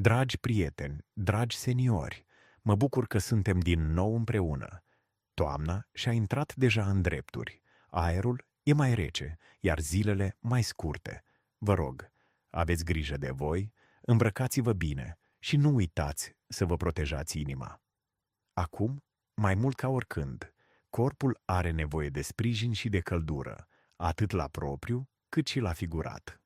Dragi prieteni, dragi seniori, mă bucur că suntem din nou împreună. Toamna și-a intrat deja în drepturi. Aerul e mai rece, iar zilele mai scurte. Vă rog, aveți grijă de voi, îmbrăcați-vă bine și nu uitați să vă protejați inima. Acum, mai mult ca oricând, corpul are nevoie de sprijin și de căldură, atât la propriu cât și la figurat.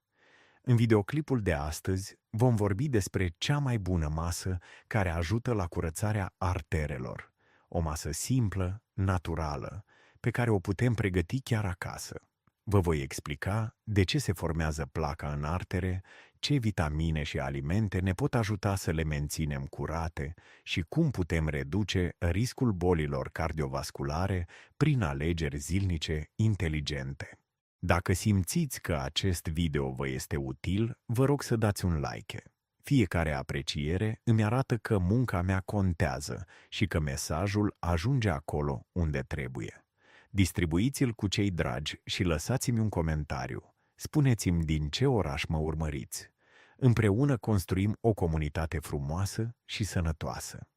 În videoclipul de astăzi vom vorbi despre cea mai bună masă care ajută la curățarea arterelor. O masă simplă, naturală, pe care o putem pregăti chiar acasă. Vă voi explica de ce se formează placa în artere, ce vitamine și alimente ne pot ajuta să le menținem curate și cum putem reduce riscul bolilor cardiovasculare prin alegeri zilnice inteligente. Dacă simțiți că acest video vă este util, vă rog să dați un like. Fiecare apreciere îmi arată că munca mea contează și că mesajul ajunge acolo unde trebuie. Distribuiți-l cu cei dragi și lăsați-mi un comentariu. Spuneți-mi din ce oraș mă urmăriți. Împreună construim o comunitate frumoasă și sănătoasă.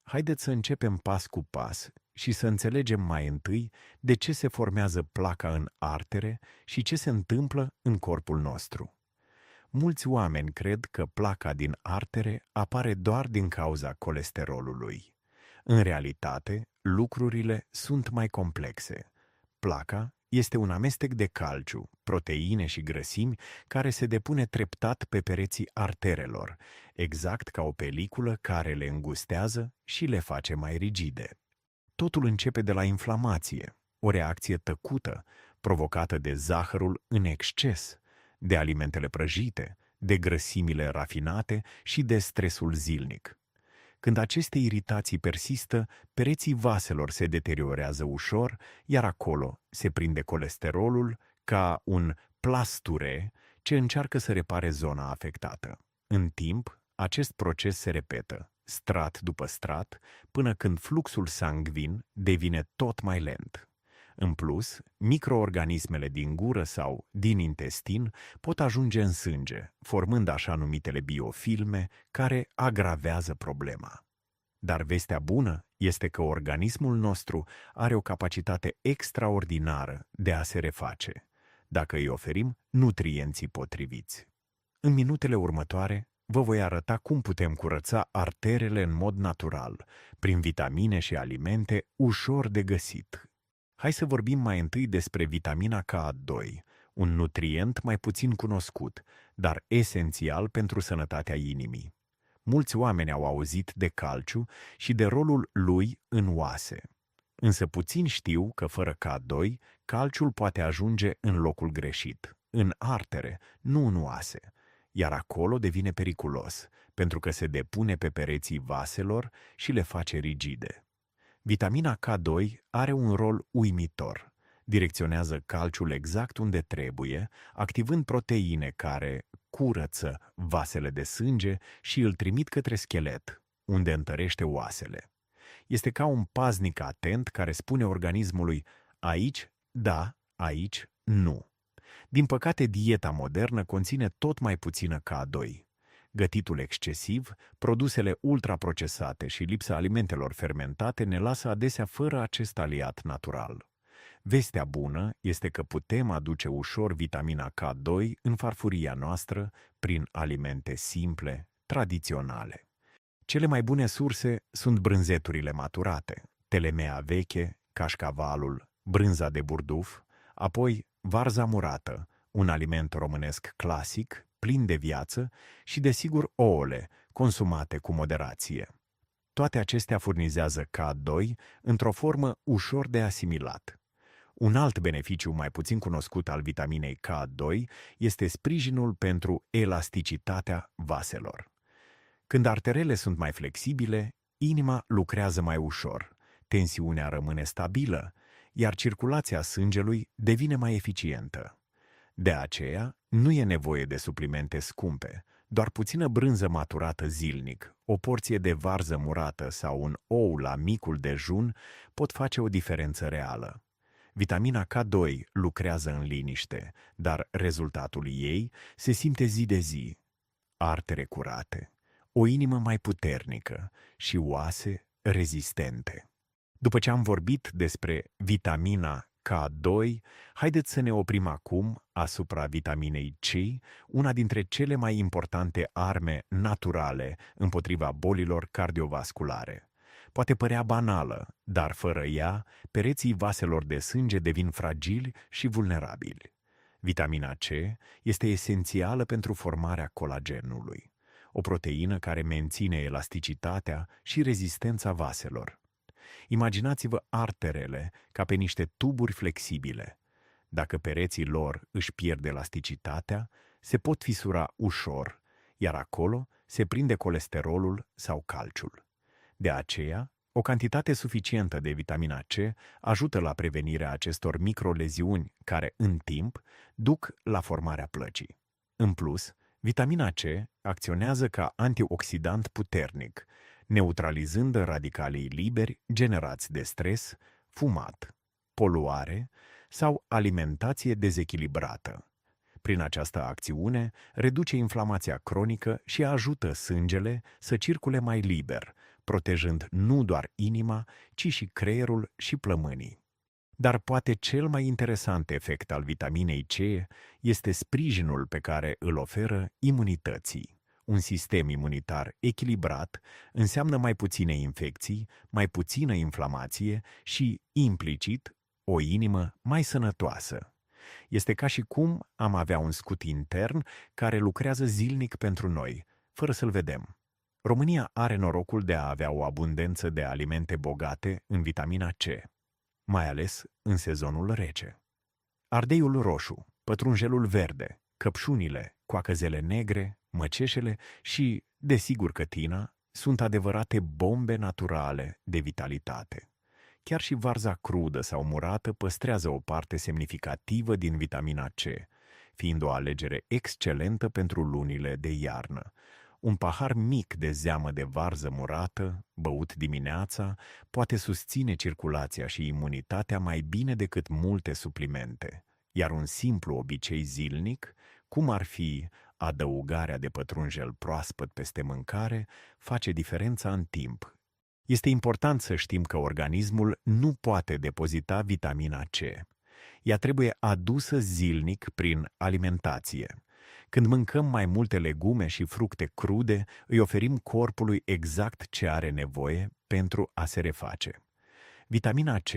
Haideți să începem pas cu pas și să înțelegem mai întâi de ce se formează placa în artere și ce se întâmplă în corpul nostru. Mulți oameni cred că placa din artere apare doar din cauza colesterolului. În realitate, lucrurile sunt mai complexe. Placa este un amestec de calciu, proteine și grăsimi care se depune treptat pe pereții arterelor, exact ca o peliculă care le îngustează și le face mai rigide. Totul începe de la inflamație, o reacție tăcută, provocată de zahărul în exces, de alimentele prăjite, de grăsimile rafinate și de stresul zilnic. Când aceste iritații persistă, pereții vaselor se deteriorează ușor, iar acolo se prinde colesterolul ca un plasture ce încearcă să repare zona afectată. În timp, acest proces se repetă, strat după strat, până când fluxul sanguin devine tot mai lent. În plus, microorganismele din gură sau din intestin pot ajunge în sânge, formând așa numitele biofilme care agravează problema. Dar vestea bună este că organismul nostru are o capacitate extraordinară de a se reface, dacă îi oferim nutrienții potriviți. În minutele următoare, vă voi arăta cum putem curăța arterele în mod natural, prin vitamine și alimente ușor de găsit. Hai să vorbim mai întâi despre vitamina K2, un nutrient mai puțin cunoscut, dar esențial pentru sănătatea inimii. Mulți oameni au auzit de calciu și de rolul lui în oase. Însă puțini știu că fără K2, calciul poate ajunge în locul greșit, în artere, nu în oase, iar acolo devine periculos, pentru că se depune pe pereții vaselor și le face rigide. Vitamina K2 are un rol uimitor. Direcționează calciul exact unde trebuie, activând proteine care curăță vasele de sânge și îl trimit către schelet, unde întărește oasele. Este ca un paznic atent care spune organismului aici, da, aici, nu. Din păcate, dieta modernă conține tot mai puțină K2. Gătitul excesiv, produsele ultraprocesate și lipsa alimentelor fermentate ne lasă adesea fără acest aliat natural. Vestea bună este că putem aduce ușor vitamina K2 în farfuria noastră prin alimente simple, tradiționale. Cele mai bune surse sunt brânzeturile maturate, telemea veche, cașcavalul, brânza de burduf, apoi varza murată, un aliment românesc clasic, plin de viață și, desigur, ouăle, consumate cu moderație. Toate acestea furnizează K2 într-o formă ușor de asimilat. Un alt beneficiu mai puțin cunoscut al vitaminei K2 este sprijinul pentru elasticitatea vaselor. Când arterele sunt mai flexibile, inima lucrează mai ușor, tensiunea rămâne stabilă, iar circulația sângelui devine mai eficientă. De aceea, nu e nevoie de suplimente scumpe, doar puțină brânză maturată zilnic, o porție de varză murată sau un ou la micul dejun pot face o diferență reală. Vitamina K2 lucrează în liniște, dar rezultatul ei se simte zi de zi. artere curate, o inimă mai puternică și oase rezistente. După ce am vorbit despre vitamina K2, haideți să ne oprim acum asupra vitaminei C, una dintre cele mai importante arme naturale împotriva bolilor cardiovasculare. Poate părea banală, dar fără ea, pereții vaselor de sânge devin fragili și vulnerabili. Vitamina C este esențială pentru formarea colagenului, o proteină care menține elasticitatea și rezistența vaselor. Imaginați-vă arterele ca pe niște tuburi flexibile. Dacă pereții lor își pierd elasticitatea, se pot fisura ușor, iar acolo se prinde colesterolul sau calciul. De aceea, o cantitate suficientă de vitamina C ajută la prevenirea acestor microleziuni care, în timp, duc la formarea plăcii. În plus, vitamina C acționează ca antioxidant puternic, neutralizând radicalii liberi generați de stres, fumat, poluare sau alimentație dezechilibrată. Prin această acțiune, reduce inflamația cronică și ajută sângele să circule mai liber, protejând nu doar inima, ci și creierul și plămânii. Dar poate cel mai interesant efect al vitaminei C este sprijinul pe care îl oferă imunității. Un sistem imunitar echilibrat înseamnă mai puține infecții, mai puțină inflamație și, implicit, o inimă mai sănătoasă. Este ca și cum am avea un scut intern care lucrează zilnic pentru noi, fără să-l vedem. România are norocul de a avea o abundență de alimente bogate în vitamina C, mai ales în sezonul rece. Ardeiul roșu, pătrunjelul verde, căpșunile, coacăzele negre, măceșele și, desigur, cătina sunt adevărate bombe naturale de vitalitate. Chiar și varza crudă sau murată păstrează o parte semnificativă din vitamina C, fiind o alegere excelentă pentru lunile de iarnă. Un pahar mic de zeamă de varză murată, băut dimineața, poate susține circulația și imunitatea mai bine decât multe suplimente, iar un simplu obicei zilnic, cum ar fi adăugarea de pătrunjel proaspăt peste mâncare, face diferența în timp. Este important să știm că organismul nu poate depozita vitamina C. Ea trebuie adusă zilnic prin alimentație. Când mâncăm mai multe legume și fructe crude, îi oferim corpului exact ce are nevoie pentru a se reface. Vitamina C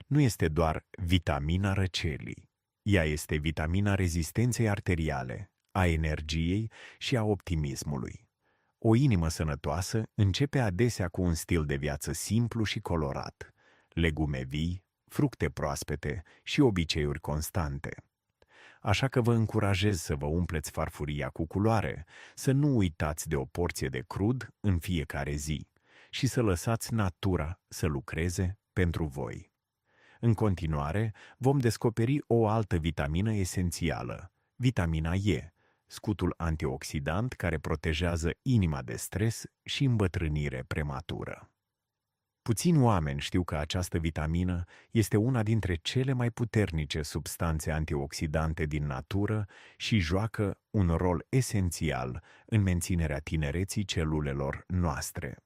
nu este doar vitamina răcelii. Ea este vitamina rezistenței arteriale, a energiei și a optimismului. O inimă sănătoasă începe adesea cu un stil de viață simplu și colorat, legume vii, fructe proaspete și obiceiuri constante. Așa că vă încurajez să vă umpleți farfuria cu culoare, să nu uitați de o porție de crud în fiecare zi și să lăsați natura să lucreze pentru voi. În continuare, vom descoperi o altă vitamină esențială, vitamina E, scutul antioxidant care protejează inima de stres și îmbătrânire prematură. Puțini oameni știu că această vitamină este una dintre cele mai puternice substanțe antioxidante din natură și joacă un rol esențial în menținerea tinereții celulelor noastre.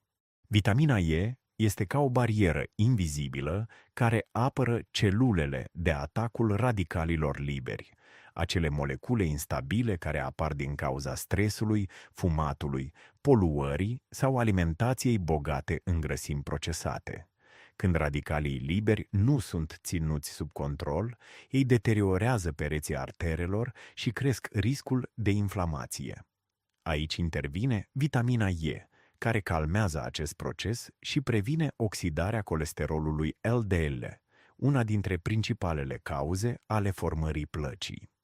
Vitamina E este ca o barieră invizibilă care apără celulele de atacul radicalilor liberi, acele molecule instabile care apar din cauza stresului, fumatului, poluării sau alimentației bogate în grăsimi procesate. Când radicalii liberi nu sunt ținuți sub control, ei deteriorează pereții arterelor și cresc riscul de inflamație. Aici intervine vitamina E, care calmează acest proces și previne oxidarea colesterolului LDL, una dintre principalele cauze ale formării plăcii.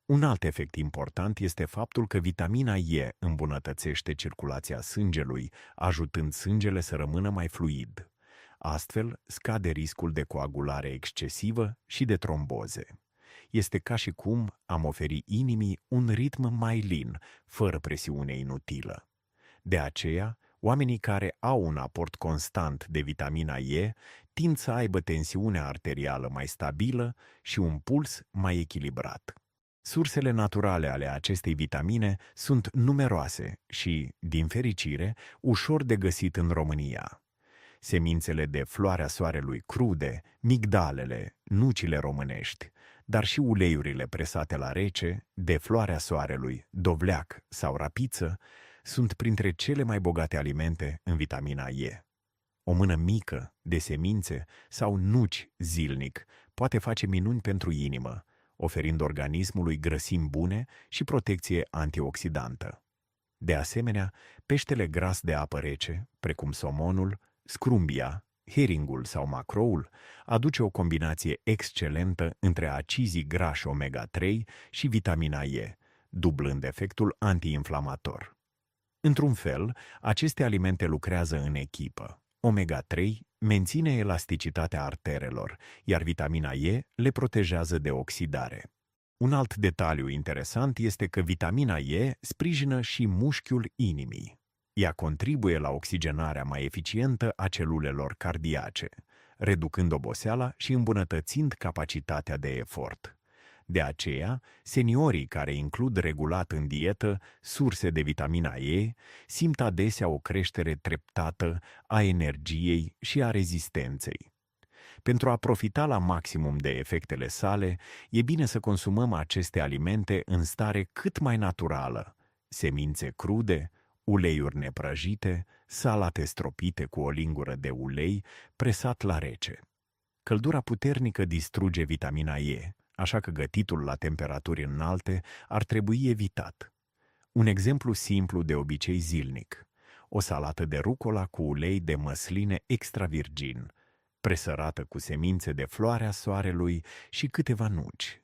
Un alt efect important este faptul că vitamina E îmbunătățește circulația sângelui, ajutând sângele să rămână mai fluid. Astfel, scade riscul de coagulare excesivă și de tromboze. Este ca și cum am oferi inimii un ritm mai lin, fără presiune inutilă. De aceea, oamenii care au un aport constant de vitamina E tind să aibă tensiunea arterială mai stabilă și un puls mai echilibrat. Sursele naturale ale acestei vitamine sunt numeroase și, din fericire, ușor de găsit în România. Semințele de floarea soarelui crude, migdalele, nucile românești, dar și uleiurile presate la rece, de floarea soarelui, dovleac sau rapiță, sunt printre cele mai bogate alimente în vitamina E. O mână mică de semințe sau nuci zilnic poate face minuni pentru inimă, oferind organismului grăsimi bune și protecție antioxidantă. De asemenea, peștele gras de apă rece, precum somonul, scrumbia, heringul sau macroul, aduce o combinație excelentă între acizii grași omega-3 și vitamina E, dublând efectul antiinflamator. Într-un fel, aceste alimente lucrează în echipă. Omega-3 menține elasticitatea arterelor, iar vitamina E le protejează de oxidare. Un alt detaliu interesant este că vitamina E sprijină și mușchiul inimii. Ea contribuie la oxigenarea mai eficientă a celulelor cardiace, reducând oboseala și îmbunătățind capacitatea de efort. De aceea, seniorii care includ regulat în dietă surse de vitamina E simt adesea o creștere treptată a energiei și a rezistenței. Pentru a profita la maximum de efectele sale, e bine să consumăm aceste alimente în stare cât mai naturală: semințe crude, uleiuri neprăjite, salate stropite cu o lingură de ulei presat la rece. Căldura puternică distruge vitamina E, așa că gătitul la temperaturi înalte ar trebui evitat. Un exemplu simplu de obicei zilnic: o salată de rucola cu ulei de măsline extra virgin, presărată cu semințe de floarea soarelui și câteva nuci.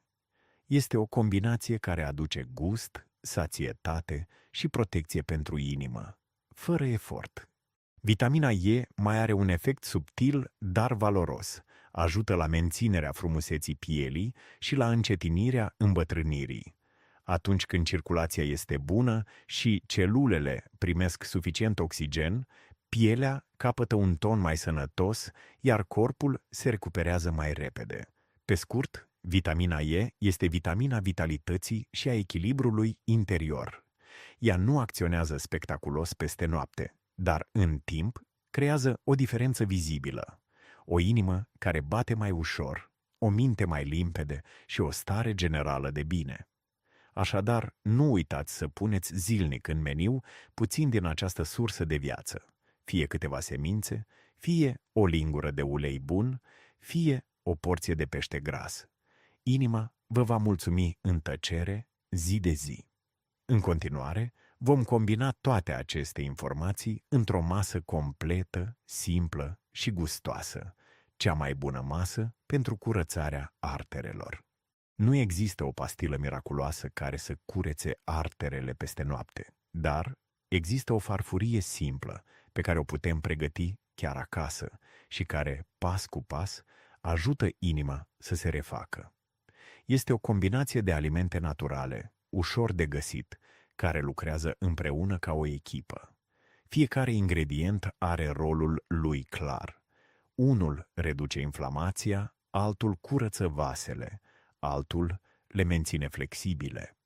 Este o combinație care aduce gust, sațietate și protecție pentru inimă, fără efort. Vitamina E mai are un efect subtil, dar valoros. Ajută la menținerea frumuseții pielii și la încetinirea îmbătrânirii. Atunci când circulația este bună și celulele primesc suficient oxigen, pielea capătă un ton mai sănătos, iar corpul se recuperează mai repede. Pe scurt, vitamina E este vitamina vitalității și a echilibrului interior. Ea nu acționează spectaculos peste noapte, dar în timp creează o diferență vizibilă: o inimă care bate mai ușor, o minte mai limpede și o stare generală de bine. Așadar, nu uitați să puneți zilnic în meniu puțin din această sursă de viață, fie câteva semințe, fie o lingură de ulei bun, fie o porție de pește gras. Inima vă va mulțumi în tăcere zi de zi. În continuare, vom combina toate aceste informații într-o masă completă, simplă și gustoasă, cea mai bună masă pentru curățarea arterelor. Nu există o pastilă miraculoasă care să curețe arterele peste noapte, dar există o farfurie simplă pe care o putem pregăti chiar acasă și care, pas cu pas, ajută inima să se refacă. Este o combinație de alimente naturale, ușor de găsit, care lucrează împreună ca o echipă. Fiecare ingredient are rolul lui clar. Unul reduce inflamația, altul curăță vasele, altul le menține flexibile.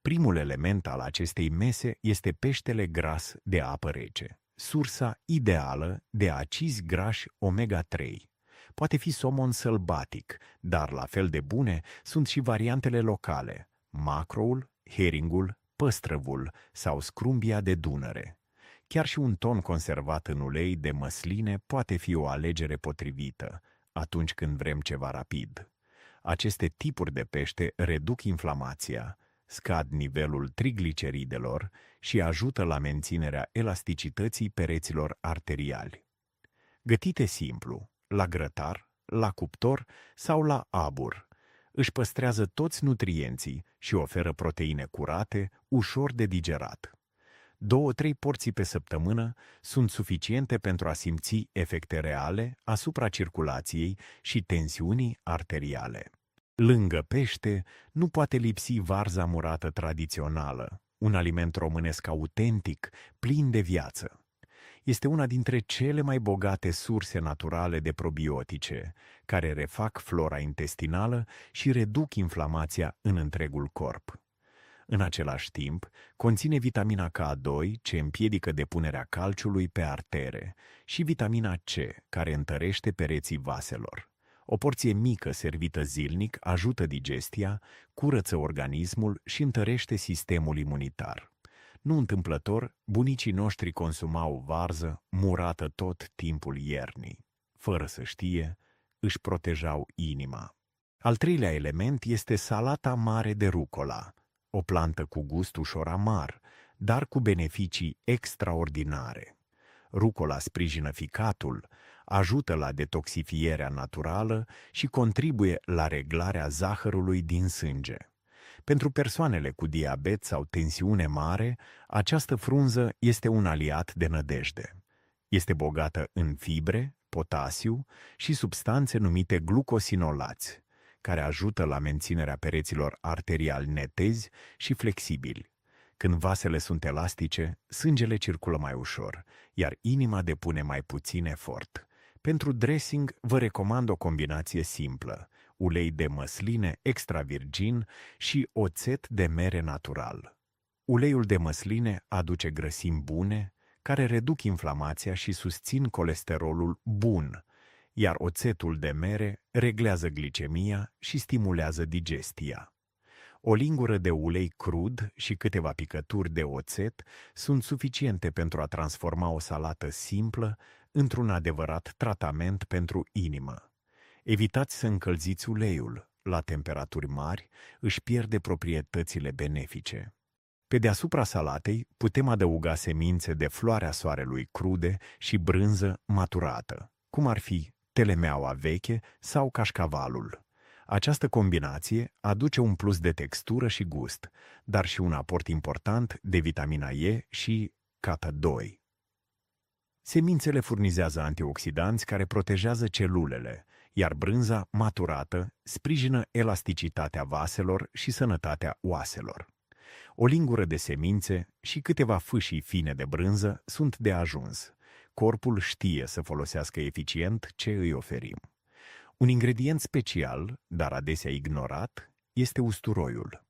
Primul element al acestei mese este peștele gras de apă rece, sursa ideală de acizi grași omega-3. Poate fi somon sălbatic, dar la fel de bune sunt și variantele locale: macroul, heringul, păstrăvul sau scrumbia de Dunăre. Chiar și un ton conservat în ulei de măsline poate fi o alegere potrivită atunci când vrem ceva rapid. Aceste tipuri de pește reduc inflamația, scad nivelul trigliceridelor și ajută la menținerea elasticității pereților arteriali. Gătite simplu, la grătar, la cuptor sau la abur, își păstrează toți nutrienții și oferă proteine curate, ușor de digerat. 2-3 porții pe săptămână sunt suficiente pentru a simți efecte reale asupra circulației și tensiunii arteriale. Lângă pește, nu poate lipsi varza murată tradițională, un aliment românesc autentic, plin de viață. Este una dintre cele mai bogate surse naturale de probiotice, care refac flora intestinală și reduc inflamația în întregul corp. În același timp, conține vitamina K2, ce împiedică depunerea calciului pe artere, și vitamina C, care întărește pereții vaselor. O porție mică servită zilnic ajută digestia, curăță organismul și întărește sistemul imunitar. Nu întâmplător, bunicii noștri consumau varză murată tot timpul iernii. Fără să știe, își protejau inima. Al treilea element este salata mare de rucola, o plantă cu gust ușor amar, dar cu beneficii extraordinare. Rucola sprijină ficatul, ajută la detoxifierea naturală și contribuie la reglarea zahărului din sânge. Pentru persoanele cu diabet sau tensiune mare, această frunză este un aliat de nădejde. Este bogată în fibre, potasiu și substanțe numite glucosinolați, care ajută la menținerea pereților arteriali netezi și flexibili. Când vasele sunt elastice, sângele circulă mai ușor, iar inima depune mai puțin efort. Pentru dressing vă recomand o combinație simplă: ulei de măsline extra virgin și oțet de mere natural. Uleiul de măsline aduce grăsimi bune, care reduc inflamația și susțin colesterolul bun, iar oțetul de mere reglează glicemia și stimulează digestia. O lingură de ulei crud și câteva picături de oțet sunt suficiente pentru a transforma o salată simplă într-un adevărat tratament pentru inimă. Evitați să încălziți uleiul. La temperaturi mari își pierde proprietățile benefice. Pe deasupra salatei putem adăuga semințe de floarea soarelui crude și brânză maturată, cum ar fi telemeaua veche sau cașcavalul. Această combinație aduce un plus de textură și gust, dar și un aport important de vitamina E și K2. Semințele furnizează antioxidanți care protejează celulele, iar brânza maturată sprijină elasticitatea vaselor și sănătatea oaselor. O lingură de semințe și câteva fâșii fine de brânză sunt de ajuns. Corpul știe să folosească eficient ce îi oferim. Un ingredient special, dar adesea ignorat, este usturoiul.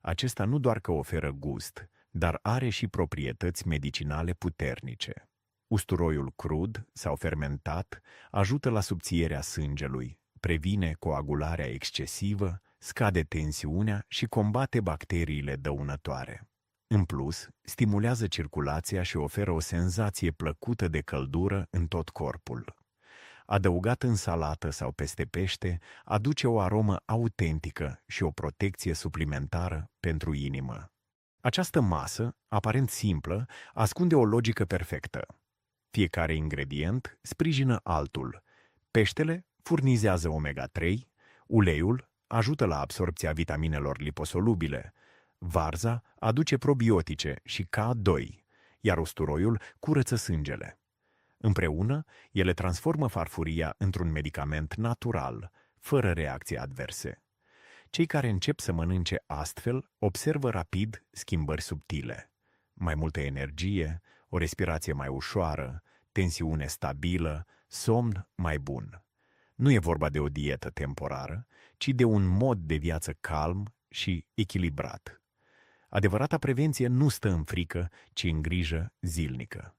Acesta nu doar că oferă gust, dar are și proprietăți medicinale puternice. Usturoiul crud sau fermentat ajută la subțierea sângelui, previne coagularea excesivă, scade tensiunea și combate bacteriile dăunătoare. În plus, stimulează circulația și oferă o senzație plăcută de căldură în tot corpul. Adăugat în salată sau peste pește, aduce o aromă autentică și o protecție suplimentară pentru inimă. Această masă, aparent simplă, ascunde o logică perfectă. Fiecare ingredient sprijină altul. Peștele furnizează omega-3, uleiul ajută la absorbția vitaminelor liposolubile, varza aduce probiotice și K2, iar usturoiul curăță sângele. Împreună, ele transformă farfuria într-un medicament natural, fără reacții adverse. Cei care încep să mănânce astfel observă rapid schimbări subtile. Mai multă energie, o respirație mai ușoară, tensiune stabilă, somn mai bun. Nu e vorba de o dietă temporară, ci de un mod de viață calm și echilibrat. Adevărata prevenție nu stă în frică, ci în grijă zilnică.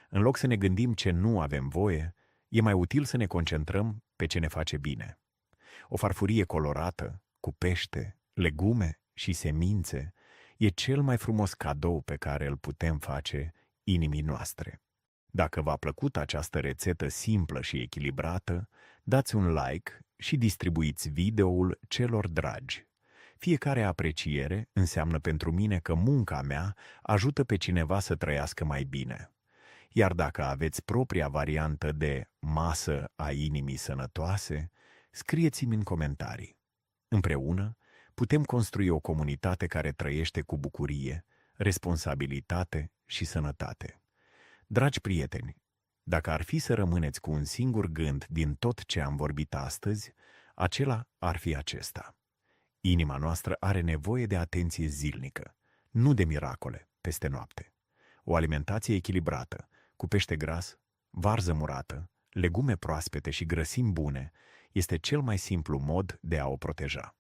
În loc să ne gândim ce nu avem voie, e mai util să ne concentrăm pe ce ne face bine. O farfurie colorată, cu pește, legume și semințe, e cel mai frumos cadou pe care îl putem face inimii noastre. Dacă v-a plăcut această rețetă simplă și echilibrată, dați un like și distribuiți videoul celor dragi. Fiecare apreciere înseamnă pentru mine că munca mea ajută pe cineva să trăiască mai bine. Iar dacă aveți propria variantă de masă a inimii sănătoase, scrieți-mi în comentarii. Împreună putem construi o comunitate care trăiește cu bucurie, responsabilitate și sănătate. Dragi prieteni, dacă ar fi să rămâneți cu un singur gând din tot ce am vorbit astăzi, acela ar fi acesta. Inima noastră are nevoie de atenție zilnică, nu de miracole peste noapte. O alimentație echilibrată, cu pește gras, varză murată, legume proaspete și grăsimi bune, este cel mai simplu mod de a o proteja.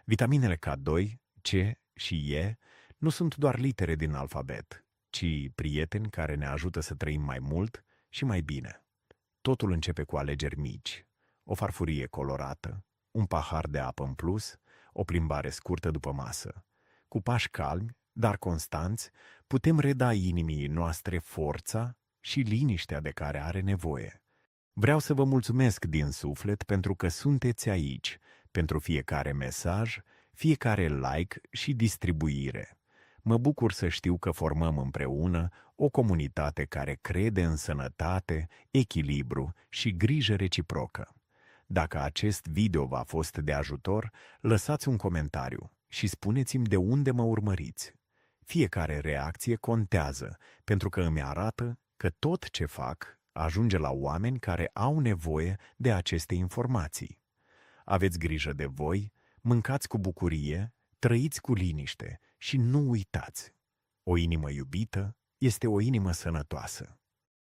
Vitaminele K2, C și E nu sunt doar litere din alfabet, ci prieteni care ne ajută să trăim mai mult și mai bine. Totul începe cu alegeri mici, o farfurie colorată, un pahar de apă în plus, o plimbare scurtă după masă. Cu pași calmi, dar constanți, putem reda inimii noastre forța și liniștea de care are nevoie. Vreau să vă mulțumesc din suflet pentru că sunteți aici, pentru fiecare mesaj, fiecare like și distribuire. Mă bucur să știu că formăm împreună o comunitate care crede în sănătate, echilibru și grijă reciprocă. Dacă acest video v-a fost de ajutor, lăsați un comentariu și spuneți-mi de unde mă urmăriți. Fiecare reacție contează, pentru că îmi arată că tot ce fac ajunge la oameni care au nevoie de aceste informații. Aveți grijă de voi, mâncați cu bucurie, trăiți cu liniște și nu uitați. O inimă iubită este o inimă sănătoasă.